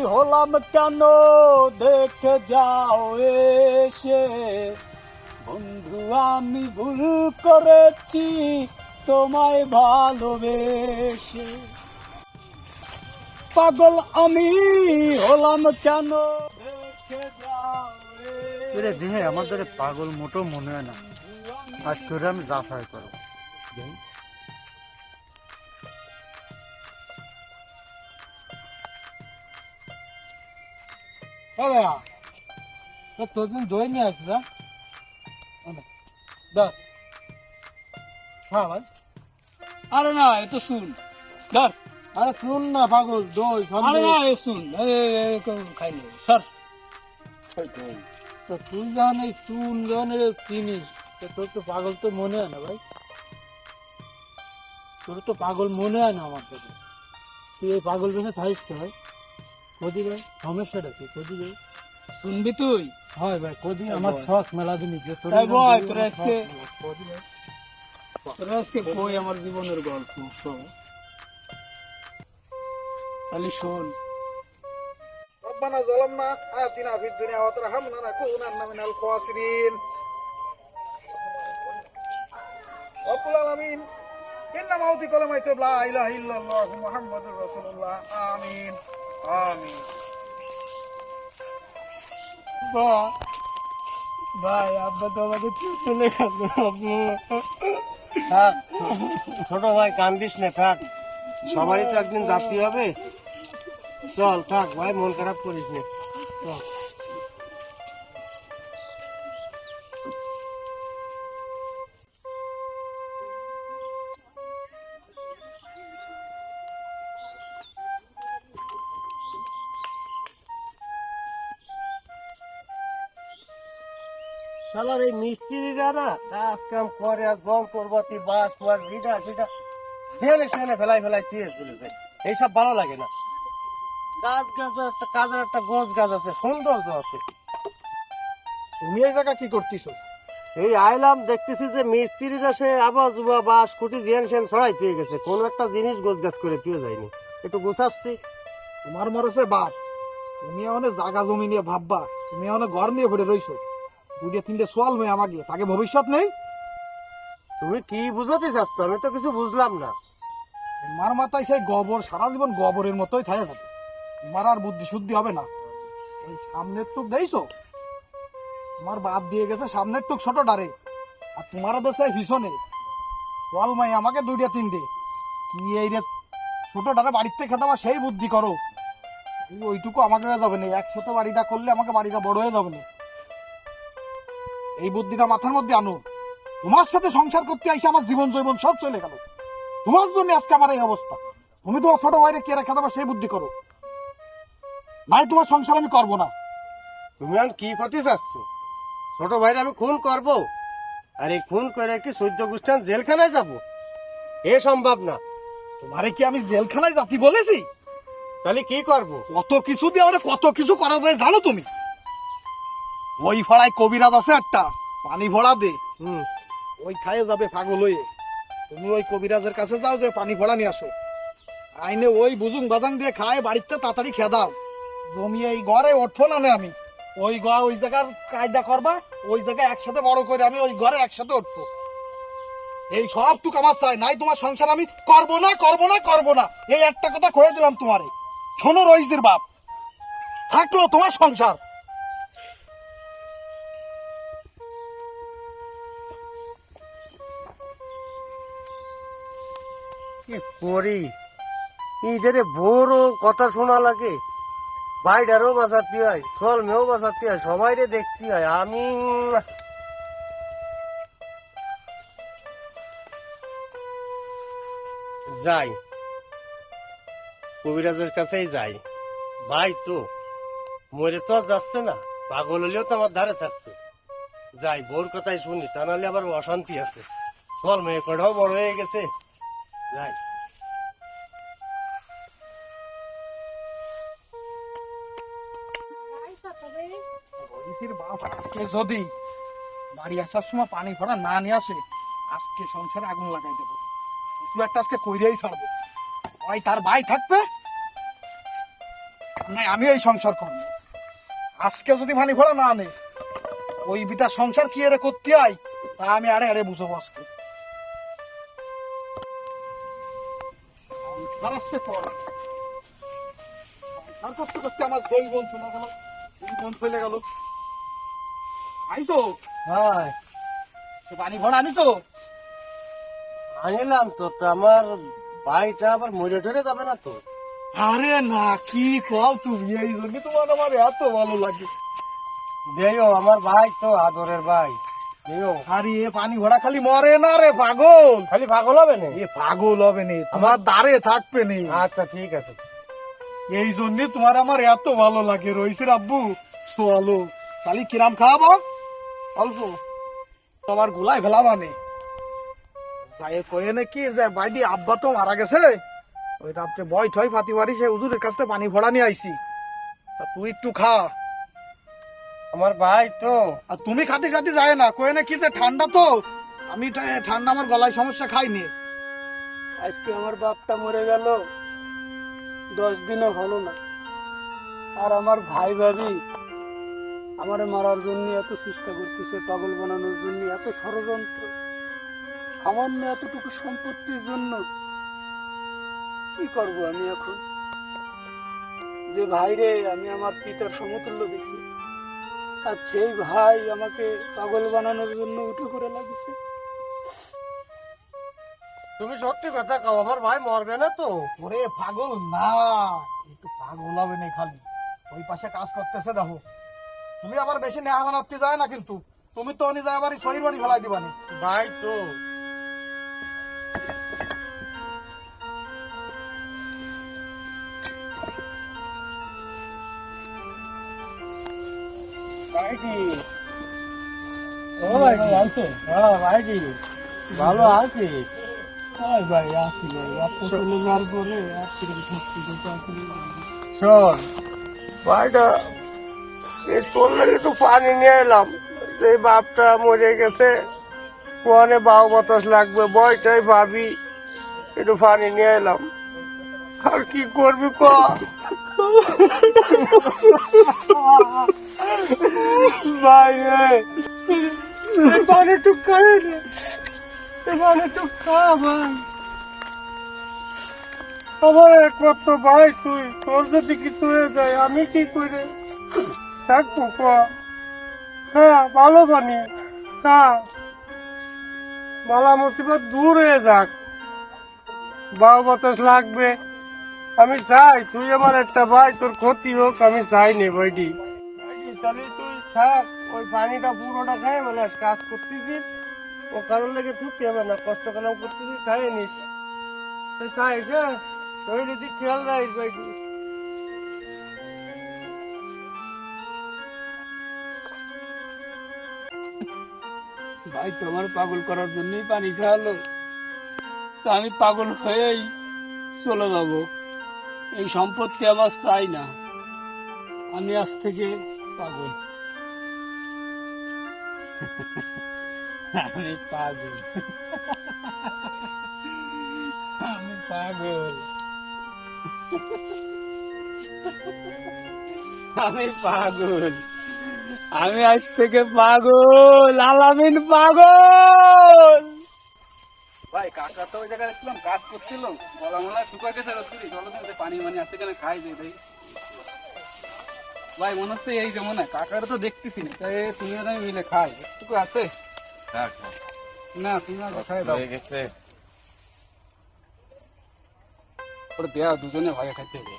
হলাম কেন দেখে যাও এসে, বন্ধু আমি ভুল করেছি তোমায় ভালোবেসে। পাগল আমি হলাম কেন দেখে যাও এরে দেহে আমাদের পাগল মোটো মনে হয় না। আজ করে আমি যাচাই করবো। তোদিন দই নিয়ে আসবি না? ধর। হ্যাঁ ভাই। আরে না এ তো শুন ধর। আরে শুন না পাগল, দই আরে না এ শুন খাইনি সর। তো তুই যখন এই চুন যখন চিনিস, তোর তো পাগল তো মনে হয় না ভাই। তোর তো পাগল মনে হয় না আমার কাছে। তুই এই পাগল বেশে থাইস তো ভাই। কদি ভাই সমস্যাটা কি? কদি ভাই শুনবি তুই? হয় ভাই, কদি আমার বল। শখ মেলা দিনই যে তোর তাই বল, আমার তোর শখ আজকে- মেলা। কদি ভাই তোরা আজকে কই আমার জীবনের গল্প শোন। খালি শোন। ربنا ظلمنا آتنا في الدنيا وترحمنا لنكونن من الخاسرين رب العالمين إن موتي كلمة لا إله إلا الله محمد رسول الله آمين آمين ভাই আব্বা তো আমাকে চলে গেল। আব্বু থাক, ছোট ভাই কান্দিস না, থাক। সবারই তো একদিন যাত্রী হবে। চল থাক ভাই, মন খারাপ করিস না, চল। শালার এই মিস্ত্রিরা না কাজ কাম করে, আর যন্ত্রপাতি বাস মাস ভিটা সেটা জেনে সেনে ফেলাই ফেলাই চেয়ে চলেছে। এইসব ভালো লাগে না। কাজের একটা গোছ গাছ আছে, সৌন্দর্য আছে। তুমি এই জায়গা কি করতেছো? এই আইলাম, দেখতেছি যে মিস্ত্রিরা সে আবাজ উবা বাস কুটি জেন সেন ছড়াই দিয়ে গেছে, কোন একটা জিনিস গোছ গাছ করে দিয়ে যায়নি। একটু গোছাচ্ছি। তোমার মরছে বাপ, তুমি অনেক জায়গা জমি নিয়ে ভাববা, তুমি অনেক ঘর নিয়ে পড়ে রইছো। দুটো তিনটে সোয়াল মেয়ে আমাকে, তাকে ভবিষ্যৎ নেই। তুমি কি বুঝাতে চাচ্ছ? আমি তো কিছু বুঝলাম না। তোমার মাথায় সেই গোবর, সারা জীবন গোবরের মতোই থাকে যাবে। তোমার আর বুদ্ধি শুদ্ধি হবে না। ওই সামনের টুক দেখছো, তোমার বাপ দিয়ে গেছে সামনের টুক ছোট ডারে, আর তোমারও দেশে পিছনে সোয়াল মাই আমাকে দুইটা তিনটে। কি এই রে ছোট ডারে বাড়িতে খেতে আমার সেই বুদ্ধি করো। ওইটুকু আমাকে হয়ে যাবে না, একসাথে বাড়িটা করলে আমাকে বাড়িটা বড় হয়ে যাবে না। এই বুদ্ধিটা মাথার মধ্যে আনো। তোমার সাথে সংসার করতে আইসে আমার জীবন জৈবন সব চলে গেল। তোমার জন্য আজকে আমার এই অবস্থা। তুমি তোমার ছোট ভাইরে কে রেখে দেবা সেই বুদ্ধি করো, নাই তোমার সংসার আমি করবো না। তুমি আর কি করতে চাচ্ছ? ছোট ভাইরা আমি খুন করব, আর এই খুন করে কি 14 গোষ্ঠান জেলখানায় যাব? এ সম্ভব না। তোমারে কি আমি জেলখানায় জাতি বলেছি? তাহলে কি করব? কত কিছু দিয়ে আমাদের কত কিছু করা যায় জানো তুমি? ওই ফাড়ায় কবিরাজ আছে একটা, পানি ভরা দে, ওই খায়ে যাবে পাগল হয়ে। তুমি ওই কবিরাজের কাছে যাও, যে পানি ভরা নিয়ে আসো, আইনে ওই বুজুং বাজাং দিয়ে খায়, বাড়িতে তাড়াতাড়ি খেয়ে দাও। জমি এই ঘরে উঠবো না নে আমি। ওই ওই জায়গার কায়দা করবা, ওই জায়গায় একসাথে বড় করে আমি ওই ঘরে একসাথে উঠবো। এই সব টুক আমার চাই, নাই তোমার সংসার আমি করবো না করবো না করবো না। এই একটা কথা কয়ে দিলাম তোমারে। শোনো রইজদের বাপ, থাকলো তোমার সংসার। কি করি? ঈদের বড় কথা শোনা লাগে, ভাইডারও বাঁচাতে হয়, সোয়াল মেয়েও বাঁচাতে হয়, সবাইরে দেখতে হয়। আমি যাই, কবিরাজের কাছেই যাই। ভাই তো মরে তো আর যাচ্ছে না, পাগল হলেও তো আমার ধারে থাকতো। যাই, বোর কথাই শুনি, তা নাহলে আবার অশান্তি আছে। সোয়াল মেয়ে কটাও বড় হয়ে গেছে। যাই। রইজের বাপ আজকে যদি বাড়ি আসার সময় পানি ভরা না নিয়ে আসে, আজকে সংসারে আগুন লাগাই দেবো। কিছু একটা আজকে কইরেই ছাড়বো। ওই তার ভাই থাকবে, নাই আমি এই সংসার করবো। আজকে যদি পানি ভরা না আনে, ওই বিটা সংসার কি এরে করতে আই তা আমি আরে আরে বুঝবো আজকে। সংসার পর সংসার করতে করতে আমার জৈবন চলে গেল, জীবন চলে গেল। আইসো হ্যাঁ পানি ভরা আনিছো? আনিলাম তো, তা আমার ভাইটা আবার মরে টরে যাবে না তো? আরে না, কি কও তুমি, এই জন্য তোমার আমার এত ভালো লাগে। দেও, আমার ভাই তো আদরের ভাই, দেও। আরে এ পানি ভরা খালি মরে না রে পাগল, খালি পাগল হবে না? এ পাগল হবে নি, তোমার দাঁড়ে থাকবে নি। আচ্ছা ঠিক আছে। এই জন্য তোমার আমার এত ভালো লাগে। রইছে আব্বু চলো, খালি কিরাম খাওয়াবো অল্প, তোমার গুলাই ফেলাবা নে। যাই কয়ে নাকি যে বাইডি আব্বা তো মারা গেছে, ওই রাত্রে বয় ঠয় ফাতি বাড়ি সে হুজুরের কাছ থেকে পানি ভরা নিয়ে আইছি, তা তুই একটু খা। আমার ভাই তো। আর তুমি খাতে খাতে যায় না, কয়ে নাকি যে ঠান্ডা তো, আমি ঠান্ডা আমার গলায় সমস্যা খাইনি। আজকে আমার বাপটা মরে গেল, 10 দিনও হলো না, আর আমার ভাই ভাবি আমারে মারার জন্য এত চেষ্টা করতেছে, পাগল বানানোর জন্য এত ষড়যন্ত্র, সামান্য এতটুকু সম্পত্তির জন্য। কি করব আমি এখন? যে ভাইরে আমি আমার পিতার সমতুল্য দেখি, আর সেই ভাই আমাকে পাগল বানানোর জন্য উঠে করে লাগিছে। তুমি সত্যি কথা কও, আমার ভাই মরবে না তো? ওরে পাগল না, একটু পাগল হবে না খালি, ওই পাশে কাজ করতেছে দেখো। তুমি আবার বেশি নেহা বানাতে যায় না কিন্তু, তুমি তো অনি যায় আবার শরীর বাড়ি ফেলাই দিবানি। ভাই তো। ভাইটি, ও ভাই আছে? হ্যাঁ ভাইটি, ভালো আছি। হ্যাঁ ভাই আসি ভাই, আপনি চলে যাওয়ার পরে আর কিরকম থাকতে শোন ভাইটা, এই তোর লাগে একটু পানি নিয়ে এলাম, যে বাপটা মরে গেছে, কোয়ানে বাউ বাতাস লাগবে, বয়টাই ভাবি, একটু পানি নিয়ে এলাম। আর কি করবি ক? ভাই রে, এই পানি একটু খাই রে, এই পানি একটু খা ভাই। আমার একমাত্র ভাই তুই, তোর যদি কিছু হয়ে যায় আমি কি করে থাকবো ক? হ্যাঁ ভালো পানি খা, মালা মুসিবত দূর হয়ে যাক, বাউ বাতাস লাগবে। আমি চাই তুই আমার একটা ভাই, তোর ক্ষতি হোক আমি চাই নে ভাইটি। তাহলে তুই থাক, ওই পানিটা পুরোটা খাই মানে কাজ করতেছিস, ও কারোর লেগে তুই হবে না, কষ্ট কালাম করতেছিস, খাই নিস। তুই খাইস, হ্যাঁ শরীরে তুই খেয়াল রাখিস ভাইটি। ভাই তোমার পাগল করার জন্যই পানি খাওয়ালো, তো আমি পাগল হয়েই চলে যাব। এই সম্পত্তি আমার চাই না, আমি আজ থেকে পাগল। আমি পাগল, আমি পাগল, আমি পাগল, আমি আজ থেকে পাগল, আলামিন পাগল। ভাই কাকা তো ওই জায়গায় দেখলাম কাজ করছিল, গলা মলা শুকা গেছে রোদ্দুরি, চলো তো পানি মানি আছে কেন খাই যাই ভাই। ভাই মনে হচ্ছে এই যেমন কাকার তো দেখতেছি না, তাই তুমি আর আমি মিলে খাই, একটুকু আছে না? তুমি আর খাই দাও, ওটা দেয়া দুজনে ভাগে খাইতে হবে।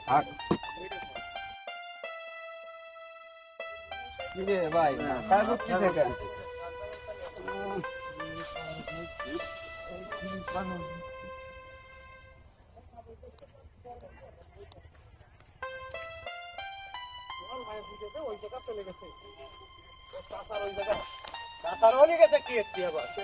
থাক। কি রে ভাই, কাজ করছিস কেন?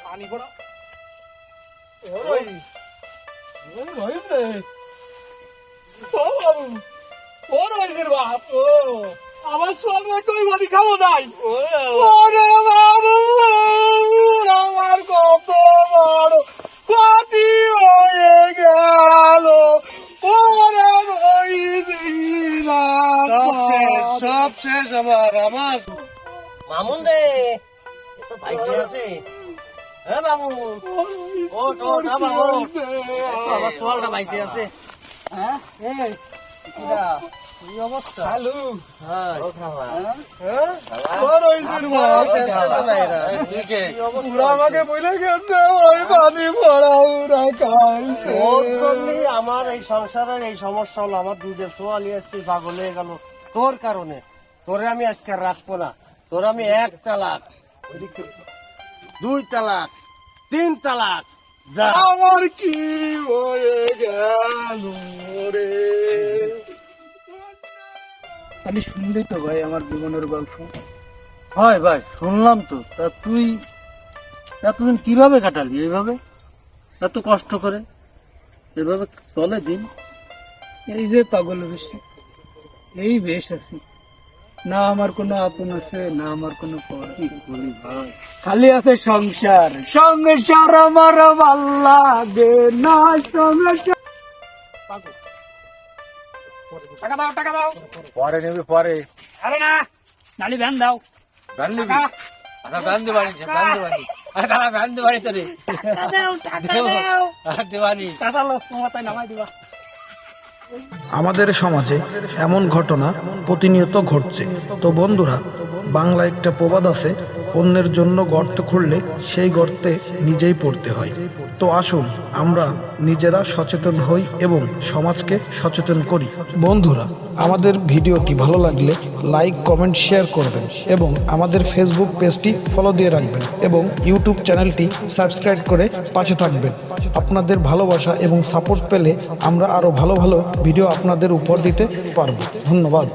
পানি ভরা আমার সঙ্গে কই বাড়ি খাবো নাই, আমার কত বড় ক্ষতি হয়ে গেল। এ বাবু ওঠ ওঠ আ বাবু ওঠ। একটু আমার সোয়ালটা বাইতে আছে। হ্যাঁ এই কিরা কি অবস্থা? হ্যালো হ্যাঁ হ্যাঁ তোর হইছিস মা পুরা আমাকে বলে গেছে ওই পানি পড়া ওরা খাইছে তোর জন্যই আমার এই সংসারের এই সমস্যা হলো। আমার দুধের সোয়ালি আসছে পাগল হয়ে গেল তোর কারণে। তোরে আমি আজকে আর রাখবো না। তোর আমি 1 তালাক, 2 তালাক, 3 তালাক। যা আমার কি হয়ে গেল রে আমি শুনলি তো ভাই আমার জীবনের গল্প। হয় ভাই শুনলাম তো। তা তুই এতদিন কিভাবে কাটালি? এইভাবে এত কষ্ট করে এভাবে চলে দিন? এই যে পাগল বেশি এই বেশ আছি, না আমার কোনো আপন আছে না আমার কোনো পর, কি বলি ভাই? খালি আছে সংসার। সংসার আমার ভাল লাগে না সংসার। টাকা দাও টাকা দাও। পরে নেবে পরে। আরে না নালি ভ্যান দাও। ভ্যান নিবি? আচ্ছা ভ্যান দেবানি, ভ্যান দেবানি। আরে দাঁড়া ভ্যান দেবানি তো রে। দেবানি। টাকা লো তোমার তাই নামাই দিবা। আমাদের সমাজে এমন ঘটনা প্রতিনিয়ত ঘটছে। তো বন্ধুরা, বাংলা একটা প্রবাদ আছে, অন্যের জন্য গর্ত খুঁড়লে সেই গর্তে নিজেই পড়তে হয়। তো আসুন আমরা নিজেরা সচেতন হই এবং সমাজকে সচেতন করি। বন্ধুরা, আমাদের ভিডিওটি ভালো লাগলে লাইক কমেন্ট শেয়ার করবেন এবং আমাদের ফেসবুক পেজটি ফলো দিয়ে রাখবেন এবং ইউটিউব চ্যানেলটি সাবস্ক্রাইব করে পাশে থাকবেন। আপনাদের ভালোবাসা এবং সাপোর্ট পেলে আমরা আরও ভালো ভালো ভিডিও আপনাদের উপর দিতে পারবো। ধন্যবাদ।